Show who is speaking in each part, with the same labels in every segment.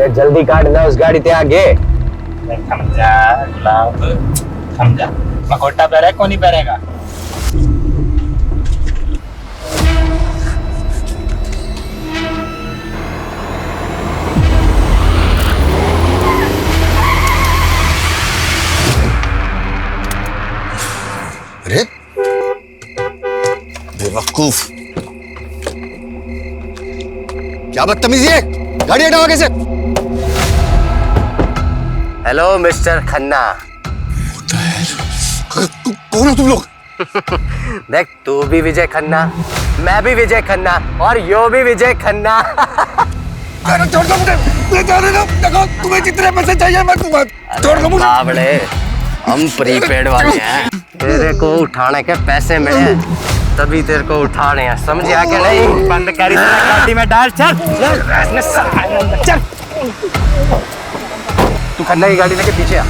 Speaker 1: जल्दी काट ना उस गाड़ी ते आगे।
Speaker 2: थम जा गुलाब, थम जा। मकोटा पहरे कौन नहीं पहरेगा?
Speaker 3: अरे बेवकूफ, क्या बदतमीजी है, गाड़ी हटाओ आगे से।
Speaker 1: Hello mister Khanna.
Speaker 3: कौन हो तुम लोग?
Speaker 1: देख, तू भी विजय खन्ना, मैं भी विजय खन्ना और यो भी विजय खन्ना।
Speaker 3: छोड़ दो मुझे, मैं जाने दो। देखो तुम्हें जितने पैसे चाहिए मैं दूंगा, छोड़ दो मुझे।
Speaker 1: बावड़े, हम प्रीपेड वाले हैं। तेरे को उठाने के पैसे मिले तभी तेरे को उठा रहे हैं, समझिया कि नहीं?
Speaker 2: बंद कर इसे, गाड़ी में डाल। चल चल।
Speaker 1: तू खन्ना की गाड़ी लेके पीछे आ।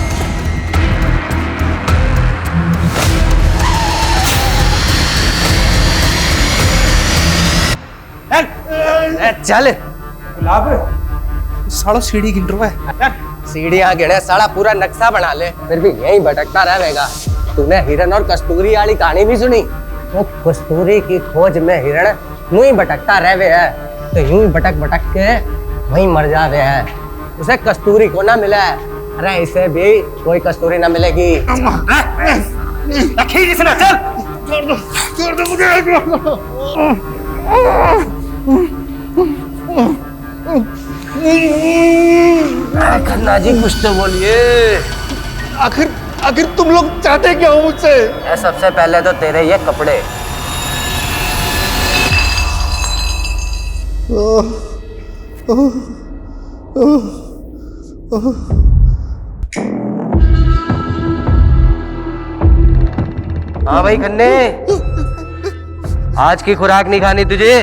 Speaker 1: चल
Speaker 2: गुलाब, सालो सीढ़ी गिन रहा है।
Speaker 1: सीढ़ियाँ गिने, साला पूरा नक्शा बना ले, फिर भी यहीं भटकता रहेगा। तूने हिरन और कस्तूरी वाली कहानी नहीं सुनी? वो कस्तूरी की खोज में हिरण यूं ही भटकता रहे है, तो यूं ही भटक भटक के वहीं मर जावे है। उसे कस्तूरी को ना मिला है, अरे इसे भी कोई कस्तूरी ना मिलेगी।
Speaker 3: छोड़ दो मुझे।
Speaker 1: खन्ना जी कुछ तो बोलिए।
Speaker 3: आखिर तुम लोग चाहते क्या हो मुझसे?
Speaker 1: सबसे पहले तो तेरे ये कपड़े। हाँ भाई खन्ने, आज की खुराक नहीं खानी तुझे?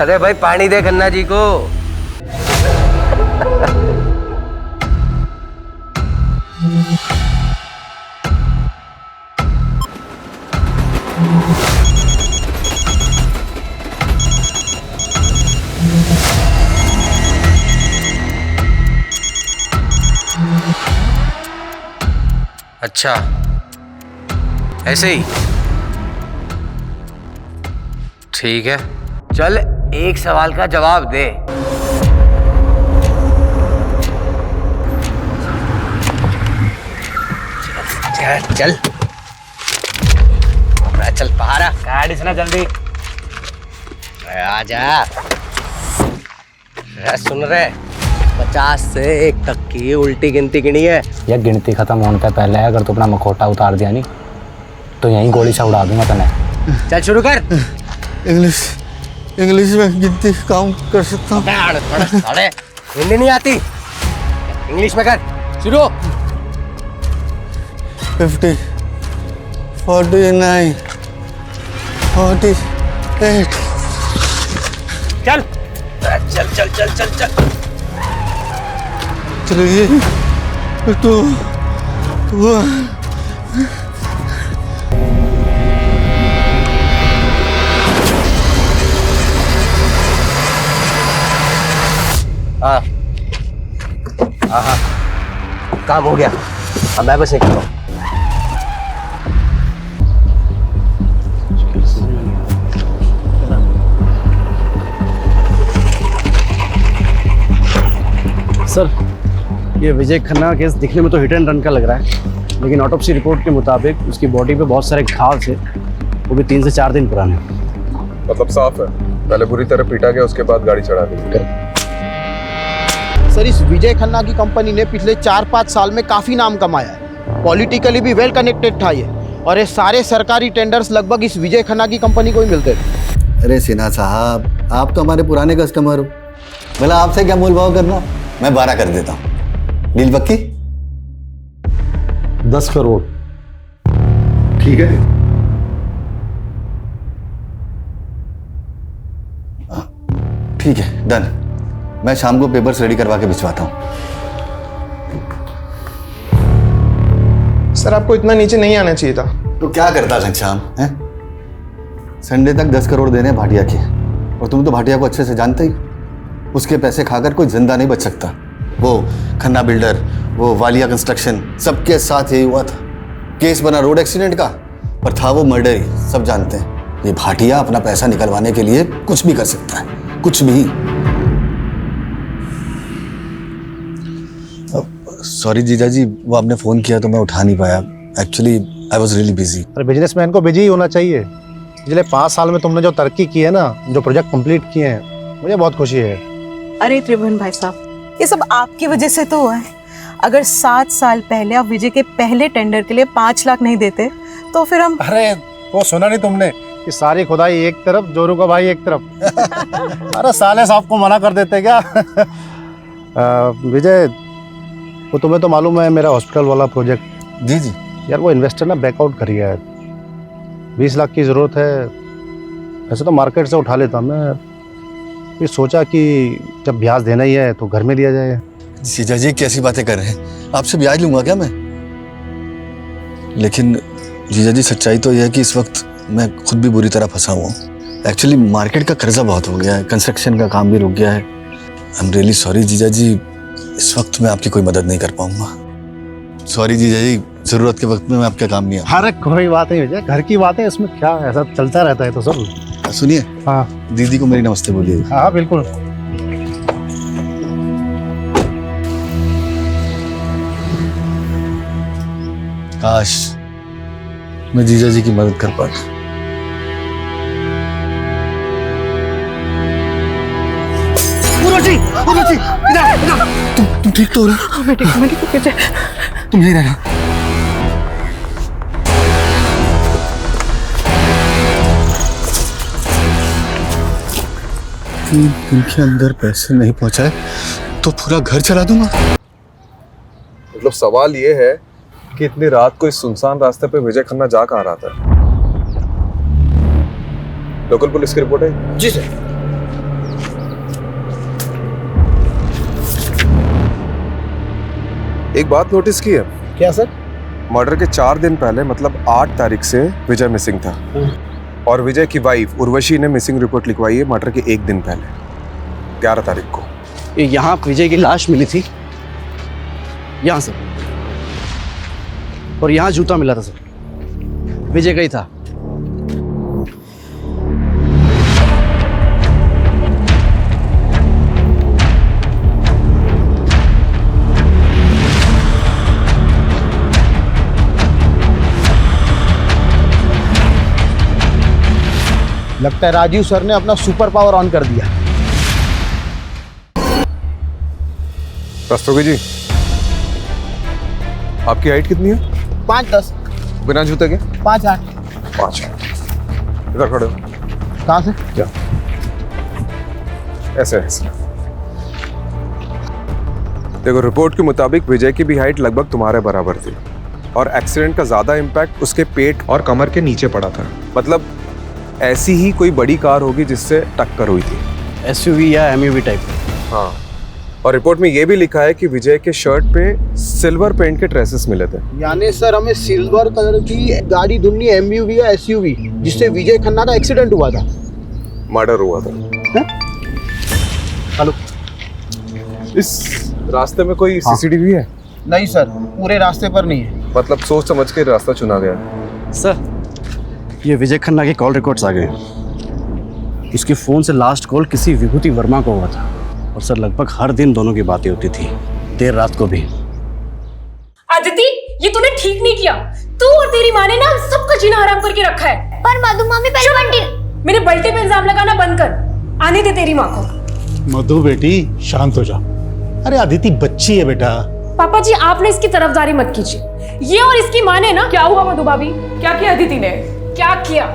Speaker 1: अरे भाई पानी दे खन्ना जी को। अच्छा, ऐसे ही ठीक है। चल एक सवाल का जवाब दे। चल चल बाहर आ।
Speaker 2: गाड़ी से ना जल्दी।
Speaker 1: आजा। सुन रहे, 50 से 1 तक की उल्टी गिनती गिनी है।
Speaker 4: यह गिनती खत्म होने से पहले अगर तू अपना मखोटा उतार दिया नहीं तो यहीं गोली से उड़ा दूंगा तने।
Speaker 1: चल शुरू कर।
Speaker 3: इंग्लिश में गिनती काउंट कर सकता हूँ।
Speaker 1: हिंदी नहीं आती, इंग्लिश में कर। शुरू।
Speaker 3: 50, 49, 48।
Speaker 2: चल
Speaker 1: चल चल चल चल चल।
Speaker 3: चलिए तो
Speaker 1: हाँ हाँ, काम हो गया। अब मैं बस निकल रहा हूँ।
Speaker 4: सर, ये विजय खन्ना केस दिखने में तो हिट एंड रन का लग रहा है, लेकिन ऑटोप्सी रिपोर्ट के मुताबिक उसकी बॉडी पे बहुत सारे घाव थे, वो भी 3 से 4 दिन पुराने।
Speaker 5: मतलब साफ है, पहले बुरी तरह पीटा गया, उसके बाद गाड़ी चढ़ा दी।
Speaker 6: सर, इस विजय खन्ना की कंपनी ने पिछले 4-5 साल में काफ़ी नाम कमाया है। पॉलिटिकली भी वेल कनेक्टेड था ये, और ये सारे सरकारी टेंडर्स लगभग इस विजय खन्ना की कंपनी को ही मिलते थे।
Speaker 3: अरे सिन्हा साहब, आप तो हमारे पुराने कस्टमर हो, भला आपसे क्या मोल भाव करना। मैं 12 कर देता हूँ। डील पक्की?
Speaker 4: 10 करोड़।
Speaker 3: ठीक है। ठीक है, डन। मैं शाम को पेपर्स रेडी करवा के भिजवाता हूँ।
Speaker 7: सर आपको इतना नीचे नहीं आना चाहिए था।
Speaker 3: तो क्या करता घनश्याम है? संडे तक 10 करोड़ देने हैं भाटिया के, और तुम तो भाटिया को अच्छे से जानते ही। उसके पैसे खाकर कोई जिंदा नहीं बच सकता। वो खन्ना बिल्डर, वो वालिया कंस्ट्रक्शन, सबके साथ यही हुआ था। केस बना रोड एक्सीडेंट का, पर था वो मर्डर ही, सब जानते हैं। ये भाटिया अपना पैसा निकलवाने के लिए कुछ भी कर सकता है, कुछ भी। सॉरी जीजा जी, वो आपने फ़ोन किया तो मैं उठा नहीं पाया। Actually I was really busy.
Speaker 8: अरे बिजनेसमैन को बिजी ही होना चाहिए। पिछले 5 साल में तुमने जो तरक्की की है ना, जो प्रोजेक्ट कंप्लीट किए हैं, मुझे बहुत खुशी है।
Speaker 9: अरे त्रिभुवन भाई साहब, ये सब आपकी वजह से तो हुआ है। अगर 7 साल पहले आप विजय के पहले टेंडर के लिए 5 लाख नहीं देते तो फिर हम।
Speaker 8: अरे वो सुना नहीं तुमने कि सारी खुदाई एक तरफ, जोरू का भाई एक तरफ। अरे साले साहब को मना कर देते क्या? विजय, वो तुम्हें तो मालूम है मेरा हॉस्पिटल वाला प्रोजेक्ट।
Speaker 3: जी जी
Speaker 8: यार वो इन्वेस्टर ना बैकआउट कर गया है। 20 लाख की ज़रूरत है। वैसे तो मार्केट से उठा लेता मैं, फिर सोचा कि जब ब्याज देना ही है तो घर में दिया जाए।
Speaker 3: जीजा जी कैसी बातें कर रहे हैं? आपसे ब्याज लूंगा क्या मैं? लेकिन जीजा जी सच्चाई तो यह है कि इस वक्त मैं खुद भी बुरी तरह फंसा हुआ हूँ। एक्चुअली मार्केट का कर्जा बहुत हो गया है, कंस्ट्रक्शन का काम भी रुक गया है। आई एम रियली सॉरी जीजा जी, इस वक्त मैं आपकी कोई मदद नहीं कर पाऊंगा। सॉरी जीजा जी, जरूरत के वक्त में मैं आपके काम नहीं आऊँ।
Speaker 8: अरे कोई बात नहीं विजय, घर की बात है, इसमें क्या ऐसा चलता रहता है तो सब।
Speaker 3: सुनिए,
Speaker 8: हाँ
Speaker 3: दीदी को मेरी नमस्ते बोलिए।
Speaker 8: हाँ बिल्कुल।
Speaker 3: काश मैं जीजा जी की मदद कर पाता। तुम ठीक तो हो रहा?
Speaker 9: मैं ठीक हूँ।
Speaker 3: तुम यहीं रहना। दिन के अंदर पैसे नहीं पहुंचाए तो पूरा घर चला दूंगा।
Speaker 5: मतलब सवाल ये है कि इतनी रात को इस सुनसान रास्ते पे विजय खन्ना जा कहाँ रहा था? लोकल पुलिस की रिपोर्ट है?
Speaker 6: जी सर।
Speaker 5: एक बात नोटिस की है?
Speaker 6: क्या सर?
Speaker 5: मर्डर के 4 दिन पहले, मतलब 8 तारीख से विजय मिसिंग था, और विजय की वाइफ उर्वशी ने मिसिंग रिपोर्ट लिखवाई है मर्डर के 1 दिन पहले, 11 तारीख को।
Speaker 4: यहाँ विजय की लाश मिली थी, यहाँ सर, और यहाँ जूता मिला था सर, विजय का ही था।
Speaker 6: लगता है राजीव सर ने अपना सुपर पावर ऑन कर दिया।
Speaker 5: रस्तोगी जी, आपकी हाइट कितनी है?
Speaker 6: 5'10",
Speaker 5: बिना जूते के?
Speaker 6: 5'8".
Speaker 5: 5। इधर खड़े हो।
Speaker 6: कहाँ से?
Speaker 5: क्या? ऐसे ऐसे। देखो, रिपोर्ट के मुताबिक विजय की भी हाइट लगभग तुम्हारे बराबर थी, और एक्सीडेंट का ज्यादा इम्पैक्ट उसके पेट और कमर के नीचे पड़ा था। मतलब ऐसी ही कोई बड़ी कार होगी जिससे टक्कर हुई थी।
Speaker 4: SUV या MUV टाइप।
Speaker 5: हाँ, और रिपोर्ट में ये भी लिखा है कि विजय के शर्ट पे सिल्वर पेंट के ट्रेसेस मिले थे।
Speaker 6: यानी सर हमें सिल्वर कलर की गाड़ी ढूंढनी, MUV या SUV, जिससे विजय खन्ना का एक्सीडेंट हुआ था,
Speaker 5: मर्डर हुआ था।
Speaker 6: हेलो,
Speaker 5: इस रास्ते में कोई CCTV है?
Speaker 6: नहीं सर, पूरे रास्ते पर नहीं है।
Speaker 5: मतलब सोच समझ के रास्ता चुना गया।
Speaker 4: सर, ये विजय खन्ना के कॉल रिकॉर्ड्स आ गए। उसके फ़ोन से लास्ट कॉल किसी विभूति वर्मा को हुआ था, और सर लगभग हर दिन दोनों की बातें होती थी, देर रात को भी।
Speaker 10: अदिति, ये तूने ठीक नहीं किया। तू और तेरी माँ ने ना हम सबका जीना हराम करके रखा है।
Speaker 11: पर मधु मामी पहले बंटी।
Speaker 10: मेरे बल्टे पे इल्जाम लगाना बंद कर। आने दे तेरी माँ को।
Speaker 8: मधु बेटी शांत हो जा। अरे अदिति बच्ची है बेटा।
Speaker 10: पापा जी, आपने इसकी तरफदारी मत कीजिए। ये और इसकी माँ ने ना। क्या हुआ मधु भाभी? क्या किया अदिति ने? क्या किया?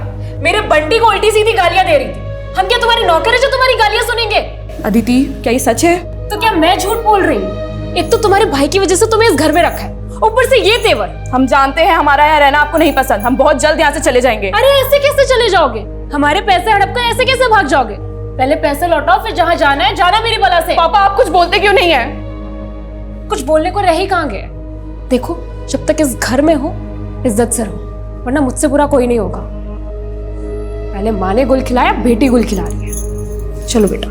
Speaker 10: मेरे बंटी को उल्टी सीधी गालियां दे रही थी। हम क्या तुम्हारे नौकर है जो तुम्हारी गालियां सुनेंगे?
Speaker 11: अदिति, क्या ये सच है?
Speaker 10: तो क्या मैं झूठ बोल रही हूँ? एक तो तुम्हारे भाई की वजह से तुम्हें इस घर में रखा है, ऊपर से ये तेवर।
Speaker 11: हम जानते हैं हमारा यहाँ रहना आपको नहीं पसंद। हम बहुत जल्द यहाँ से चले जाएंगे।
Speaker 10: अरे ऐसे कैसे चले जाओगे? हमारे पैसे हड़प कर ऐसे कैसे भाग जाओगे? पहले पैसे लौटाओ, फिर जहाँ जाना है जाना मेरी बला से।
Speaker 11: पापा आप कुछ बोलते क्यों नहीं है?
Speaker 10: कुछ बोलने को रह ही कहाँ गए? देखो, जब तक इस घर में हो इज्जत से रहो, वरना मुझसे बुरा कोई नहीं होगा। पहले माँ ने गुल खिलाया, बेटी गुल खिला रही है। चलो बेटा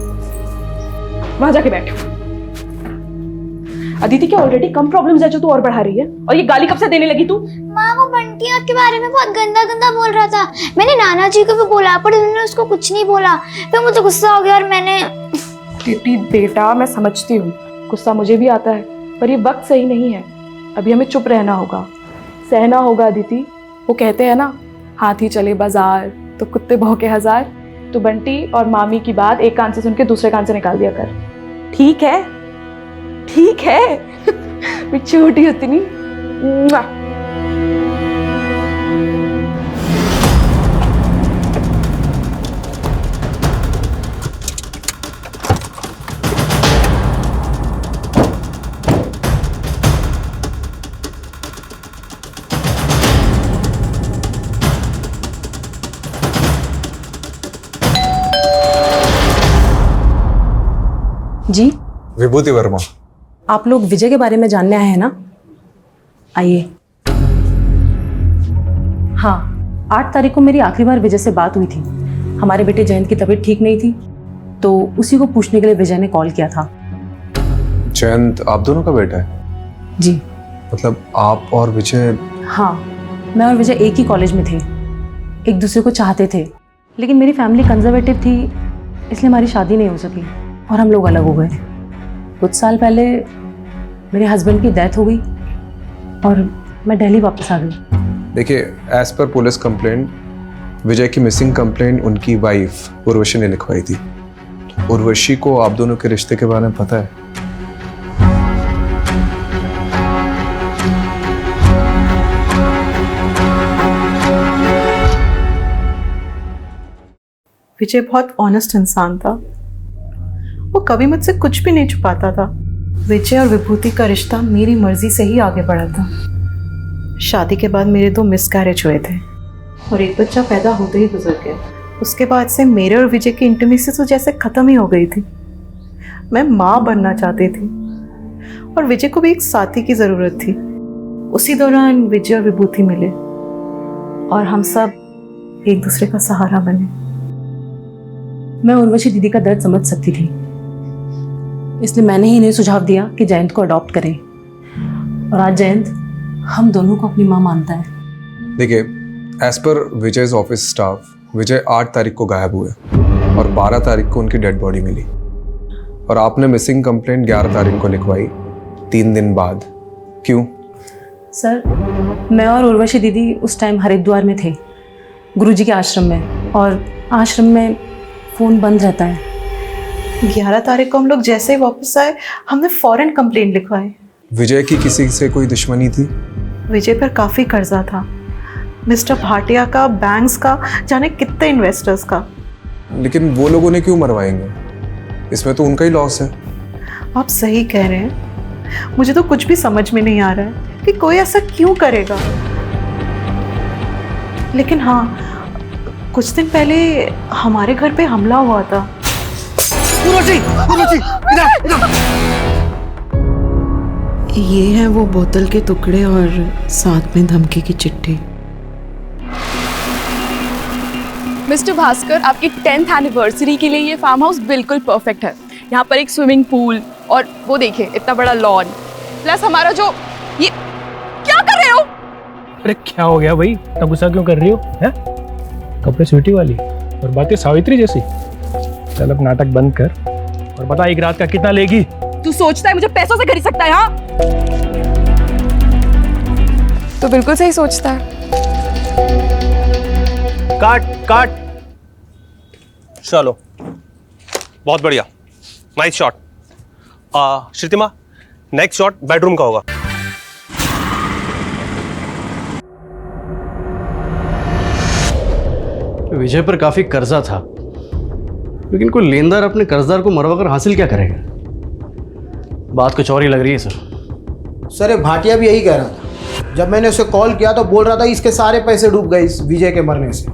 Speaker 11: वहां जाके बैठो। अदिति क्या ऑलरेडी कम प्रॉब्लम्स है जो तू और बढ़ा रही है? और ये गाली कब से देने लगी तू?
Speaker 7: माँ वो बंटी आपके बारे में बहुत गंदा गंदा बोल रहा था। मैंने नाना जी को भी बोला पर उन्होंने उसको कुछ नहीं बोला। फिर मुझे गुस्सा हो गया और मैंने
Speaker 11: दीदी बेटा मैं समझती हूँ, गुस्सा मुझे भी आता है, पर ये वक्त सही नहीं है। अभी हमें चुप रहना होगा, सहना होगा। अदिति वो कहते हैं ना, हाथी चले बाजार तो कुत्ते भौंके हजार। तो बंटी और मामी की बात एक कान से सुन के दूसरे कान से निकाल दिया कर, ठीक है? ठीक है। मैं छोटी होती नहीं।
Speaker 9: जी
Speaker 5: विभूति वर्मा।
Speaker 9: आप लोग विजय के बारे में जानने आए हैं ना? आइए। हाँ, 8 तारीख को मेरी आखिरी बार विजय से बात हुई थी। हमारे बेटे जयंत की तबीयत ठीक नहीं थी, तो उसी को पूछने के लिए विजय ने कॉल किया था।
Speaker 5: जयंत आप दोनों का बेटा है?
Speaker 9: जी।
Speaker 5: मतलब आप और विजय?
Speaker 9: हाँ, मैं और विजय एक ही कॉलेज में थे, एक दूसरे को चाहते थे, लेकिन मेरी फैमिली कंजर्वेटिव थी, इसलिए हमारी शादी नहीं हो सकी और हम लोग अलग हो गए। कुछ साल पहले मेरे हस्बैंड की डेथ हो गई और मैं दिल्ली वापस आ गई।
Speaker 5: देखिए, एज पर पुलिस कंप्लेंट, विजय की मिसिंग कंप्लेंट उनकी वाइफ उर्वशी ने लिखवाई थी। उर्वशी को आप दोनों के रिश्ते के बारे में पता है?
Speaker 9: विजय बहुत ऑनेस्ट इंसान था, वो कभी मुझसे कुछ भी नहीं छुपाता था। विजय और विभूति का रिश्ता मेरी मर्जी से ही आगे बढ़ा था। शादी के बाद मेरे 2 मिसकैरेज हुए थे और एक बच्चा पैदा होते ही गुजर गया। उसके बाद से मेरे और विजय की इंटीमेसी तो जैसे ख़त्म ही हो गई थी। मैं माँ बनना चाहती थी और विजय को भी एक साथी की ज़रूरत थी। उसी दौरान विजय और विभूति मिले और हम सब एक दूसरे का सहारा बने। मैं उर्वशी दीदी का दर्द समझ सकती थी, इसलिए मैंने ही इन्हें सुझाव दिया कि जयंत को अडॉप्ट करें और आज जयंत हम दोनों को अपनी माँ मानता है।
Speaker 5: देखिए, as per Vijay's office staff, विजय 8 तारीख को गायब हुए और 12 तारीख को उनकी डेड बॉडी मिली और आपने मिसिंग कंप्लेंट 11 तारीख को लिखवाई, 3 दिन बाद। क्यों?
Speaker 9: सर, मैं और उर्वशी दीदी उस टाइम हरिद्वार में थे, गुरुजी के आश्रम में, और आश्रम में फ़ोन बंद रहता है। 11 तारीख को हम लोग जैसे ही वापस आए, हमने फौरन कंप्लेंट लिखवाई।
Speaker 5: विजय की किसी से कोई दुश्मनी थी?
Speaker 9: विजय पर काफ़ी कर्जा था, मिस्टर भाटिया का, बैंक्स का, जाने कितने इन्वेस्टर्स का।
Speaker 5: लेकिन वो लोगों ने क्यों मरवाएंगे? इसमें तो उनका ही लॉस है।
Speaker 9: आप सही कह रहे हैं, मुझे तो कुछ भी समझ में नहीं आ रहा है कि कोई ऐसा क्यों करेगा। लेकिन हाँ, कुछ दिन पहले हमारे घर पे हमला हुआ था। ये है वो बोतल के टुकड़े और साथ में धमकी की चिट्ठी।
Speaker 11: मिस्टर भास्कर, आपकी 10th एनिवर्सरी के लिए ये फार्म हाउस बिल्कुल परफेक्ट है। यहाँ पर एक स्विमिंग पूल और वो देखिए इतना बड़ा लॉन, प्लस हमारा जो ये क्या कर रहे हो?
Speaker 2: अरे क्या हो गया भाई, इतना गुस्सा क्यों कर रही हो? हैं? कपड़े स्वीटी वाली और बातें सावित्री जैसी। चल अब नाटक बंद कर और बता एक रात का कितना लेगी?
Speaker 11: तू सोचता है मुझे पैसों से खरीद सकता है? हाँ, तो बिल्कुल सही सोचता है।
Speaker 12: काट काट। चलो, बहुत बढ़िया, nice shot. Shrutima, next shot bedroom का होगा।
Speaker 4: विजय पर काफी कर्जा था, लेकिन कोई लेनदार अपने कर्जदार को मरवा कर हासिल क्या करेगा? बात कुछ और ही लग रही है सर।
Speaker 6: ये भाटिया भी यही कह रहा था। जब मैंने उसे कॉल किया तो बोल रहा था इसके सारे पैसे डूब गए इस विजय के मरने से।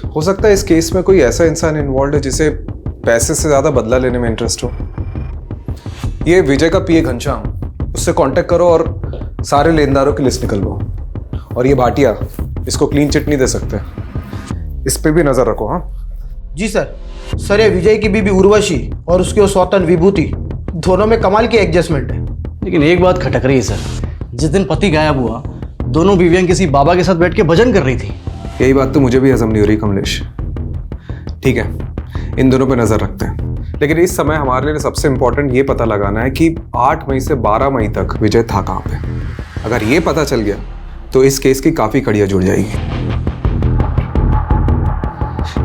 Speaker 5: हो सकता है इस केस में कोई ऐसा इंसान इन्वॉल्व है जिसे पैसे से ज्यादा बदला लेने में इंटरेस्ट हो। ये विजय का पीए घनश्याम, उससे कांटेक्ट करो और सारे लेनदारों की लिस्ट निकलवाओ। और ये भाटिया, इसको क्लीन चिट नहीं दे सकते, इस पे भी नजर रखो। हाँ
Speaker 6: जी सर। सर ये विजय की बीबी उर्वशी और उसकी वो सौतन विभूति, दोनों में कमाल की एडजस्टमेंट है।
Speaker 4: लेकिन एक बात खटक रही है सर, जिस दिन पति गायब हुआ दोनों बीवियां किसी बाबा के साथ बैठ के भजन कर रही थी।
Speaker 5: यही बात तो मुझे भी हजम नहीं हो रही कमलेश। ठीक है, इन दोनों पे नजर रखते हैं, लेकिन इस समय हमारे लिए सबसे इंपॉर्टेंट ये पता लगाना है कि 8 मई से 12 मई तक विजय था कहाँ पे। अगर ये पता चल गया तो इस केस की काफी कड़ियां जुड़ जाएगी।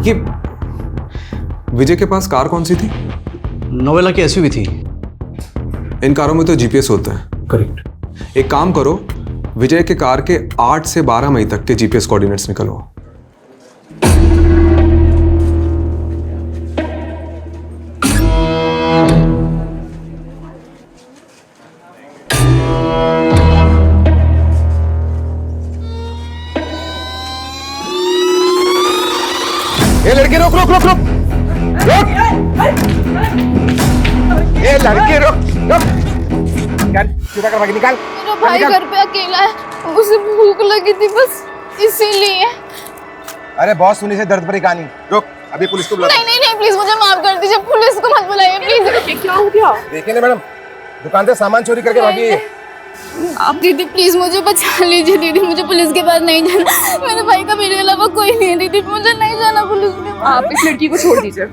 Speaker 5: ये विजय के पास कार कौन सी थी?
Speaker 4: नोवेला की एसयूवी थी।
Speaker 5: इन कारों में तो जीपीएस होता है।
Speaker 2: करेक्ट।
Speaker 5: एक काम करो, विजय के कार के 8 से 12 मई तक के जीपीएस कोऑर्डिनेट्स निकलवाओ।
Speaker 6: ये लड़के रोक रोक रोक रोक रोक, ये लड़के रोक रोक, निकाल सीधा कर, निकाल।
Speaker 11: मेरा भाई घर पे अकेला है, उसे भूख लगी थी बस इसीलिए।
Speaker 6: अरे बहुत सुनी से दर्द भरी कहानी। रुक, अभी पुलिस को बुला।
Speaker 11: नहीं नहीं नहीं, प्लीज मुझे माफ कर दीजिए, पुलिस को मत बुलाइए प्लीज। क्या हो गया?
Speaker 6: देखिए ना मैडम, दुकान से सामान चोरी करके भागी है।
Speaker 11: आप दीदी प्लीज मुझे बचा लीजिए दीदी, मुझे पुलिस के पास नहीं जाना। मेरे भाई का मेरे अलावा कोई नहीं है दीदी, मुझे नहीं जाना पुलिस के पास।
Speaker 10: आप इस लड़की को छोड़ दीजिए,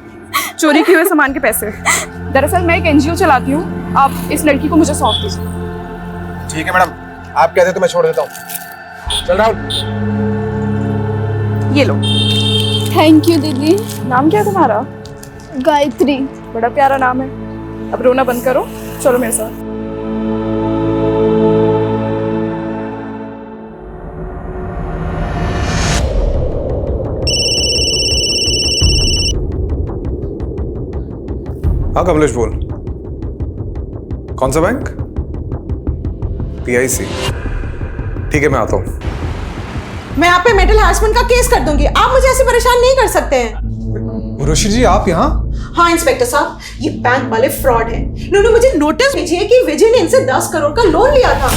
Speaker 10: चोरी किए हुए सामान के पैसे। दरअसल मैं एक एनजीओ चलाती हूँ, आप इस लड़की को मुझे सौंप दीजिए।
Speaker 6: ठीक है मैडम, आप कहते तो मैं छोड़ देता हूँ। चल राहुल।
Speaker 10: ये लो।
Speaker 11: थैंक यू दीदी।
Speaker 10: नाम क्या है तुम्हारा?
Speaker 11: गायत्री।
Speaker 10: बड़ा प्यारा नाम है। अब रोना बंद करो, चलो मेरे साथ।
Speaker 5: हाँ कमलेश बोल। कौन सा बैंक? PIC। ठीक है मैं आता हूँ।
Speaker 9: मैं आप पे मेंटल हैरेसमेंट का केस कर दूंगी, आप मुझे ऐसे परेशान नहीं कर सकते हैं।
Speaker 5: उर्वशी जी आप यहाँ?
Speaker 9: हाँ इंस्पेक्टर साहब, ये बैंक वाले फ्रॉड हैं। इन्होंने मुझे नोटिस भेजी है कि विजय ने इनसे 10 करोड़ का लोन लिया था।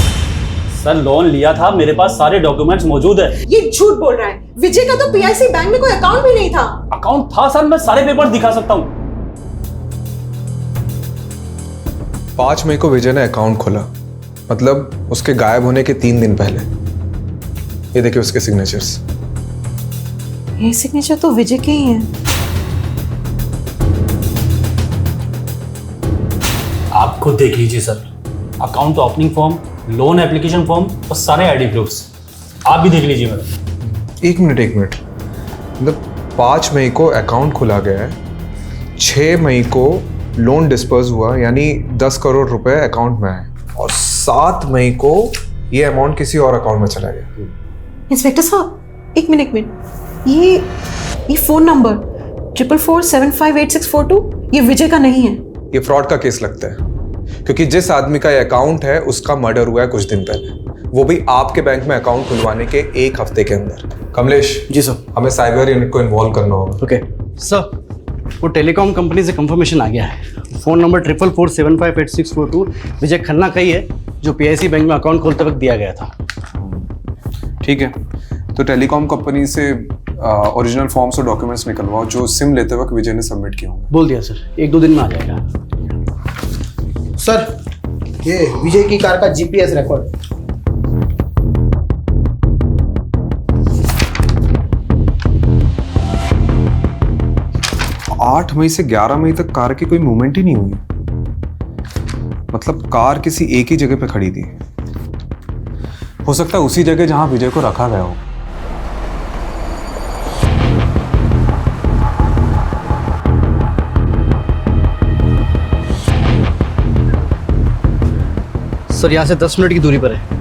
Speaker 13: सर लोन लिया था, मेरे पास सारे डॉक्यूमेंट्स मौजूद है।
Speaker 9: ये झूठ बोल रहा है। विजय का तो PIC बैंक में कोई अकाउंट भी नहीं था।
Speaker 13: अकाउंट था सर, मैं सारे पेपर्स दिखा सकता हूँ।
Speaker 5: 5 मई को विजय ने अकाउंट खोला, मतलब उसके गायब होने के 3 दिन पहले। ये देखिए उसके सिग्नेचर्स।
Speaker 9: ये सिग्नेचर तो विजय के ही हैं।
Speaker 13: आप खुद देख लीजिए sir, account opening form, loan application form और सारे आईडी प्रूफ्स आप भी देख लीजिए मैडम।
Speaker 5: एक मिनट, मतलब 5 मई को अकाउंट खुला गया है, 6 मई को लोन डिस्पर्स हुआ, यानी 10 करोड़ रुपए अकाउंट में आए, और 7 मई को ये अमाउंट किसी और अकाउंट में चला गया।
Speaker 9: इंस्पेक्टर साहब एक मिनट, ये फोन नंबर 4447584642 ये विजय का नहीं है।
Speaker 5: ये फ्रॉड का केस लगता है, क्योंकि जिस आदमी का ये अकाउंट है उसका मर्डर हुआ है कुछ दिन पहले, वो भी आपके बैंक में अकाउंट खुलवाने के 1 हफ्ते के अंदर। कमलेश
Speaker 4: जी सर।
Speaker 5: हमें साइबर यूनिट को इन्वॉल्व करना होगा।
Speaker 4: ओके सर, वो टेलीकॉम कंपनी से कंफर्मेशन आ गया है। फ़ोन नंबर 4447584642 विजय खन्ना का ही है, जो PIC बैंक में अकाउंट खोलते वक्त दिया गया था।
Speaker 5: ठीक है, तो टेलीकॉम कंपनी से ओरिजिनल फॉर्म्स और डॉक्यूमेंट्स निकलवाओ जो सिम लेते वक्त विजय ने सबमिट किया होंगे।
Speaker 4: बोल दिया सर, 1-2 दिन में आ जाएगा।
Speaker 6: सर ये विजय की कार का GPS रिकॉर्ड।
Speaker 5: आठ मई से 11 मई तक कार की कोई मूवमेंट ही नहीं हुई, मतलब कार किसी एक ही जगह पे खड़ी थी। हो सकता है उसी जगह जहां विजय को रखा गया हो।
Speaker 4: सर यहाँ से 10 मिनट की दूरी पर है।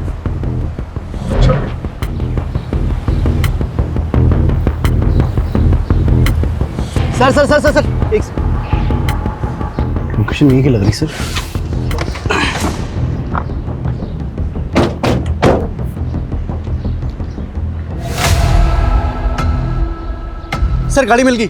Speaker 4: Sir sir sir sir sir एक लोकेशन यही की लग रही सर। सर गाड़ी मिल गई।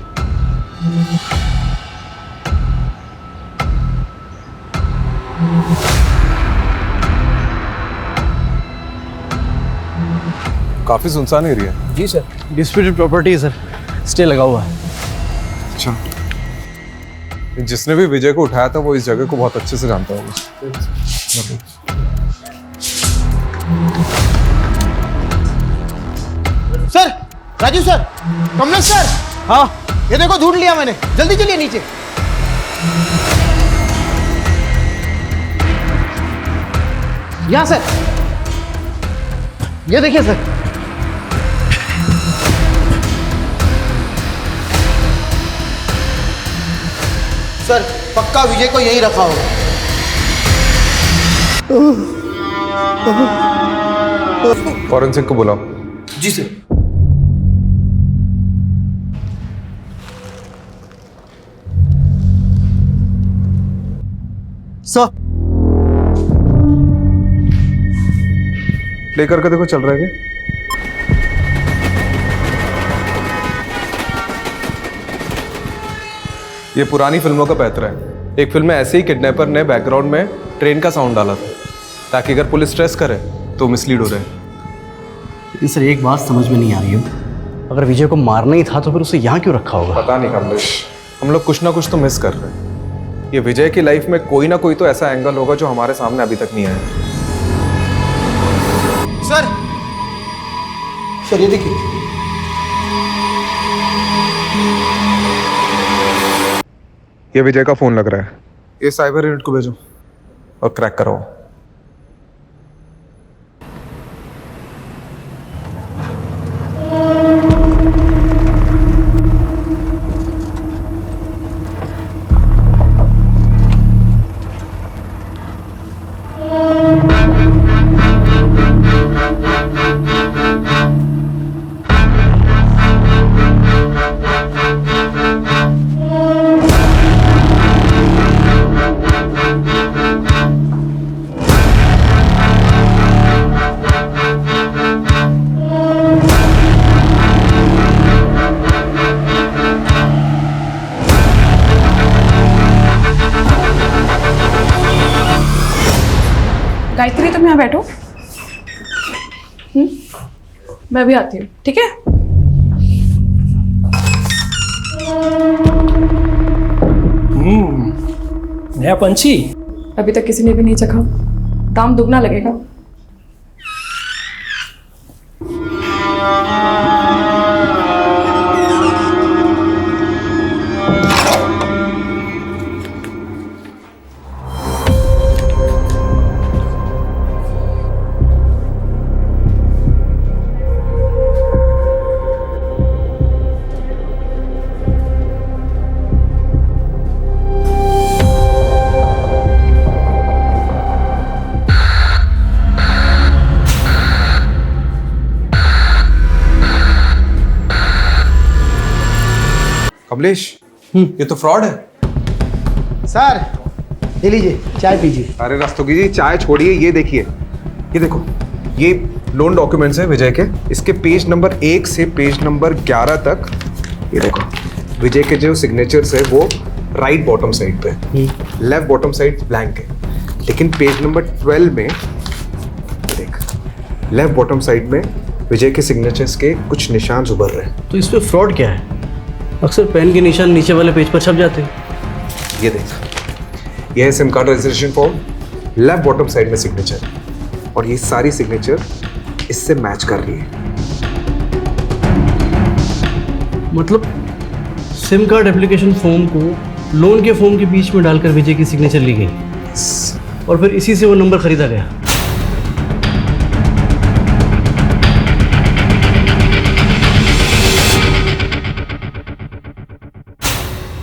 Speaker 5: काफी सुनसान एरिया है।
Speaker 4: जी सर, डिस्प्यूटेड प्रॉपर्टी है सर, स्टे लगा हुआ है।
Speaker 5: अच्छा, जिसने भी विजय को उठाया था वो इस जगह को बहुत अच्छे से जानता होगा।
Speaker 6: Sir, Raju sir, Kamlesh sir, हाँ ये देखो ढूंढ लिया मैंने, जल्दी चलिए नीचे। यहाँ सर, ये देखिए सर। सर पक्का विजय को यहीं रखा होगा।
Speaker 5: फॉरेंसिक को बुलाओ।
Speaker 6: जी सर।
Speaker 5: सर प्ले करके देखो चल रहा है क्या? ये पुरानी फिल्मों का पैतरा है। एक फिल्म में ऐसे ही किडनैपर ने बैकग्राउंड में ट्रेन का साउंड डाला था ताकि अगर पुलिस स्ट्रेस करे तो मिसलीड हो रहे।
Speaker 4: लेकिन सर एक बात समझ में नहीं आ रही है, अगर विजय को मारना ही था तो फिर उसे यहाँ क्यों रखा होगा?
Speaker 5: पता नहीं कमलेश, हम लोग कुछ ना कुछ तो मिस कर रहे हैं। ये विजय की लाइफ में कोई ना कोई तो ऐसा एंगल होगा जो हमारे सामने अभी तक नहीं आया।
Speaker 6: सर, सर ये देखिए।
Speaker 5: ये विजय का फोन लग रहा है। ये साइबर यूनिट को भेजो और क्रैक कराओ।
Speaker 11: गायत्री तुम यहाँ बैठो। मैं भी आती हूँ, ठीक है?
Speaker 2: नया पंछी
Speaker 11: अभी तक किसी ने भी नहीं चखा, दाम दुगना लगेगा।
Speaker 5: कमलेश, ये तो फ्रॉड है।
Speaker 6: सर ये लीजिए, चाय पीजिए।
Speaker 5: अरे रस्तोगी जी, चाय छोड़िए, ये देखिए, ये देखो, ये लोन डॉक्यूमेंट्स है विजय के। इसके पेज नंबर 1 से पेज नंबर 11 तक ये देखो, विजय के जो सिग्नेचर्स है वो राइट बॉटम साइड पे, लेफ्ट बॉटम साइड ब्लैंक है। लेकिन पेज नंबर 12 में देख, लेफ्ट बॉटम साइड में विजय के सिग्नेचर्स के कुछ निशान उभर रहे हैं।
Speaker 4: तो इस पे फ्रॉड क्या है? अक्सर पेन के निशान नीचे वाले पेज पर छप जाते हैं।
Speaker 5: ये देख, ये है SIM card registration form, left bottom side में सिग्नेचर, और ये सारी सिग्नेचर इससे मैच कर रही है।
Speaker 4: मतलब सिम कार्ड एप्लीकेशन फॉर्म को लोन के फॉर्म के बीच में डालकर विजय की सिग्नेचर ली गई और फिर इसी से वो नंबर खरीदा गया।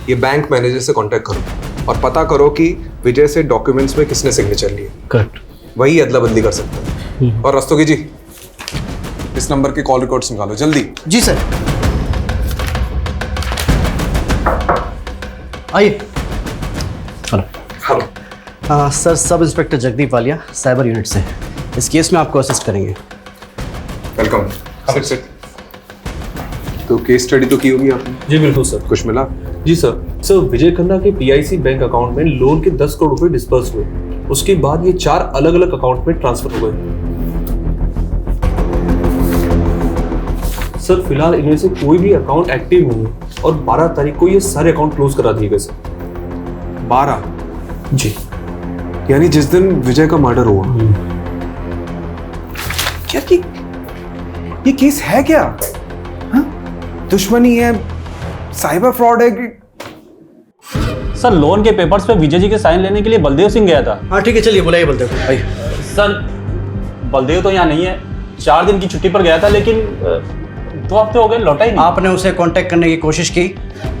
Speaker 5: ये बैंक मैनेजर से कांटेक्ट करो और पता करो कि विजय से डॉक्यूमेंट्स में किसने सिग्नेचर लिए।
Speaker 4: करेक्ट,
Speaker 5: वही अदला बदली कर सकते हैं। और रस्तोगी जी, इस नंबर के कॉल रिकॉर्ड्स निकालो जल्दी।
Speaker 6: जी सर।
Speaker 4: आइए। Hello sir, sub inspector Jagdeep Walia, cyber unit से। इस केस में आपको असिस्ट करेंगे।
Speaker 5: वेलकम। सिट। तो केस स्टडी तो की होगी आपने?
Speaker 12: जी बिल्कुल सर।
Speaker 5: कुछ मिला?
Speaker 12: जी सर, विजय खन्ना के PIC बैंक अकाउंट में लोन के 10 करोड़ रुपए डिस्पर्स हुए। उसके बाद ये 4 अलग अलग अकाउंट में ट्रांसफर हो गए। सर फिलहाल इनमें से कोई भी अकाउंट एक्टिव नहीं है और 12 तारीख को ये सारे अकाउंट क्लोज करा दिए गए सर।
Speaker 5: 12?
Speaker 12: जी।
Speaker 5: यानी जिस दिन विजय का मर्डर हुआ। क्या कि ये केस है क्या? हाँ? दुश्मनी है, साइबर फ्रॉड है कि
Speaker 13: सर लोन के पेपर्स पे विजय जी के साइन लेने के लिए बलदेव सिंह गया था।
Speaker 4: हाँ ठीक है, चलिए बुलाइए बलदेव को। भाई
Speaker 13: सर बलदेव तो यहाँ नहीं है, 4 दिन की छुट्टी पर गया था, लेकिन 2 हफ्ते हो गए लौटा ही नहीं।
Speaker 4: आपने उसे कांटेक्ट करने की कोशिश की?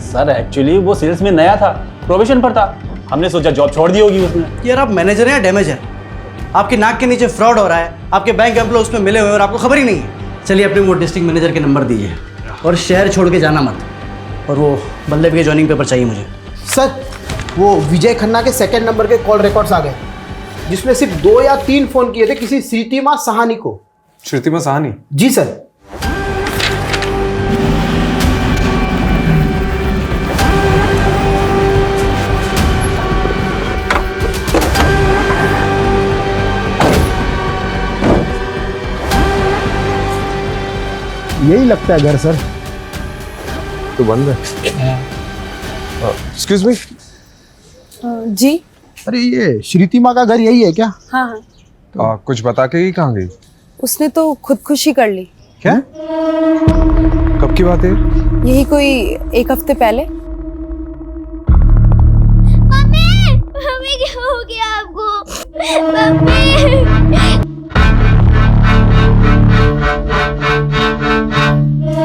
Speaker 13: सर एक्चुअली वो सेल्स में नया था, प्रोबेशन पर था, हमने सोचा जॉब छोड़ दी होगी उसने।
Speaker 4: यार आप मैनेजर हैं या डैमेजर? आपके नाक के नीचे फ्रॉड हो रहा है, आपके बैंक एम्प्लॉय उसमें मिले हुए और आपको खबर ही नहीं है। चलिए अपने वो डिस्ट्रिक्ट मैनेजर के नंबर दीजिए और शहर छोड़ के जाना मत, और वो बलदेव के ज्वाइनिंग पेपर चाहिए मुझे।
Speaker 6: सर वो विजय खन्ना के सेकंड नंबर के कॉल रिकॉर्ड्स आ गए, जिसमें सिर्फ 2 या 3 फोन किए थे किसी श्रीतिमा सहानी को।
Speaker 5: श्रुतिमा सहानी?
Speaker 6: जी सर। यही लगता है घर सर।
Speaker 5: तो बंद है। Excuse me.
Speaker 11: जी।
Speaker 6: अरे ये श्रीतिमा का घर यही है क्या?
Speaker 11: हाँ हाँ।
Speaker 5: कुछ बता के ही कहाँ गई?
Speaker 11: उसने तो खुदकुशी कर ली।
Speaker 5: क्या? कब की बात है?
Speaker 11: यही कोई 1 हफ्ते पहले।
Speaker 7: मम्मी, मम्मी क्या हो गया आपको? मम्मी।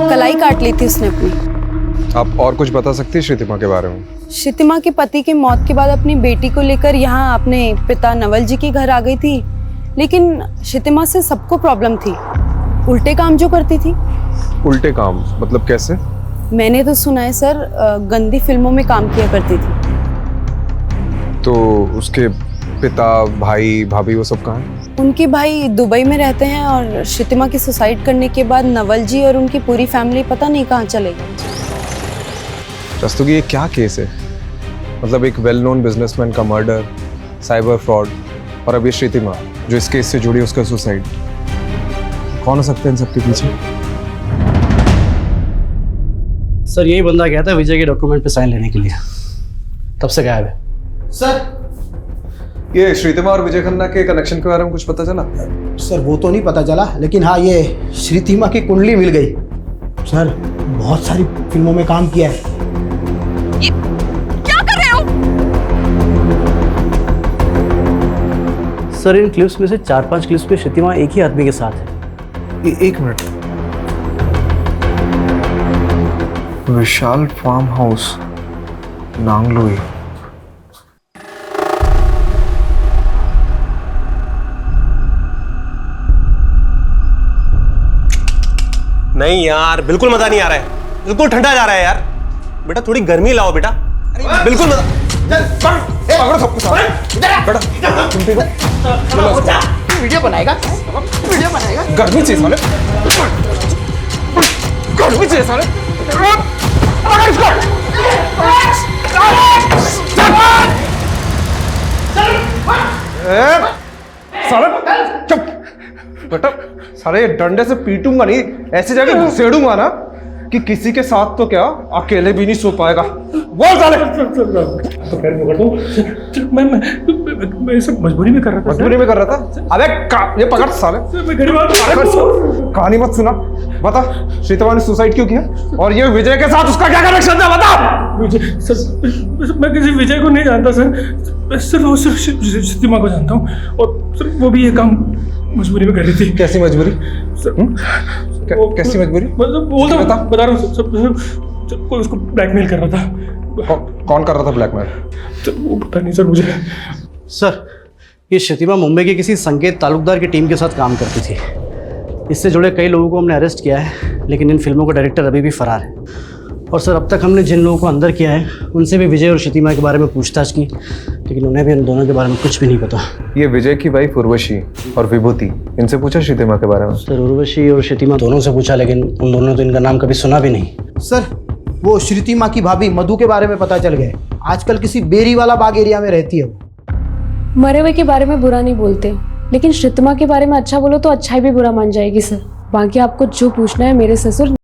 Speaker 11: कलाई काट ली थी उसने अपनी।
Speaker 5: आप और कुछ बता सकती है श्रुतिमा के बारे में?
Speaker 11: श्रुतिमा के पति के मौत के बाद अपनी बेटी को लेकर यहाँ अपने पिता नवल जी के घर आ गई थी, लेकिन श्रुतिमा से सबको प्रॉब्लम थी, उल्टे काम जो करती थी।
Speaker 5: उल्टे काम मतलब कैसे?
Speaker 11: मैंने तो सुना है सर, गंदी फिल्मों में काम किया करती थी।
Speaker 5: तो उसके पिता, भाई, भाभी वो सब कहाँ हैं?
Speaker 11: उनके भाई दुबई में रहते हैं और श्रुतिमा की सुसाइड करने के बाद नवल जी और उनकी पूरी फैमिली पता नहीं कहाँ चले गए।
Speaker 5: रस्तोगी ये क्या केस है? मतलब एक वेल नोन बिजनेसमैन का मर्डर, साइबर फ्रॉड, और अब ये श्रुतिमा जो इस केस से जुड़ी उसका सुसाइड। कौन हो सकते हैं इन सबके पीछे?
Speaker 4: सर यही बंदा गया था विजय के डॉक्यूमेंट पे साइन लेने के लिए, तब से गायब है।
Speaker 6: सर
Speaker 5: ये श्रुतिमा और विजय खन्ना के कनेक्शन के बारे में कुछ पता चला?
Speaker 6: सर वो तो नहीं पता चला, लेकिन हाँ ये श्रुतिमा की कुंडली मिल गई। सर बहुत सारी फिल्मों में काम किया है।
Speaker 11: क्या कर रहे हो?
Speaker 4: सर इन क्लिप्स में से 4-5 क्लिप्स पे श्रुतिमा एक ही आदमी के साथ है।
Speaker 5: एक मिनट। विशाल फार्म हाउस, नांगलोई।
Speaker 1: नहीं यार, बिल्कुल मजा नहीं आ रहा है, बिल्कुल ठंडा जा रहा है यार। बेटा थोड़ी गर्मी लाओ बेटा, बिल्कुल मजा।
Speaker 6: वीडियो बनाएगा, वीडियो बनाएगा।
Speaker 5: गर्मी चाहिए साले, गर्मी चाहिए साले। साले चुप बेटा, सारे डंडे से पीटूंगा नहीं, ऐसी जगह घुसेड़ूंगा ना कि किसी के साथ तो क्या अकेले भी नहीं सो पाएगा। बोल साले।
Speaker 2: मैं सब मजबूरी में कर रहा था।
Speaker 5: मजबूरी में कर रहा था? अबे ये पकड़ साले। कहानी मत सुना, बता श्रुतिमा ने सुसाइड क्यों किया और ये विजय के साथ उसका क्या कनेक्शन था? बता।
Speaker 2: विजय सर, मैं किसी विजय को नहीं जानता सर, सिर्फ श्रुतिमा को जानता हूँ, और सर वो भी ये काम मजबूरी में कर रही थी।
Speaker 5: कैसी मजबूरी? कैसी मजबूरी?
Speaker 2: मतलब बता रहा हूँ सर, कोई उसको ब्लैकमेल कर रहा था।
Speaker 5: कौन कर रहा था ब्लैकमेल?
Speaker 2: तो वो पता नहीं सर मुझे।
Speaker 4: सर ये श्रुतिमा मुंबई के किसी संकेत तालुकदार की टीम के साथ काम करती थी। इससे जुड़े कई लोगों को हमने अरेस्ट किया है, लेकिन इन फिल्मों का डायरेक्टर अभी भी फरार है। और सर अब तक हमने जिन लोगों को अंदर किया है उनसे भी विजय और श्रुतिमा के बारे में पूछताछ की, लेकिन उन्हें भी इन दोनों के बारे में कुछ भी नहीं पता।
Speaker 5: ये विजय की वाइफ उर्वशी और विभूति, इनसे पूछा श्रुतिमा के बारे में?
Speaker 4: सर उर्वशी और श्रुतिमा दोनों से पूछा, लेकिन उन दोनों तो इनका नाम कभी सुना भी नहीं।
Speaker 6: सर वो श्रुतिमा की भाभी मधु के बारे में पता चल गया, आजकल किसी बेरी वाला बाग एरिया में रहती है वो।
Speaker 10: मरे हुए के बारे में बुरा नहीं बोलते, लेकिन श्रुतिमा के बारे में अच्छा बोलो तो अच्छाई भी बुरा मान जाएगी सर। बाकी आपको जो पूछना है मेरे ससुर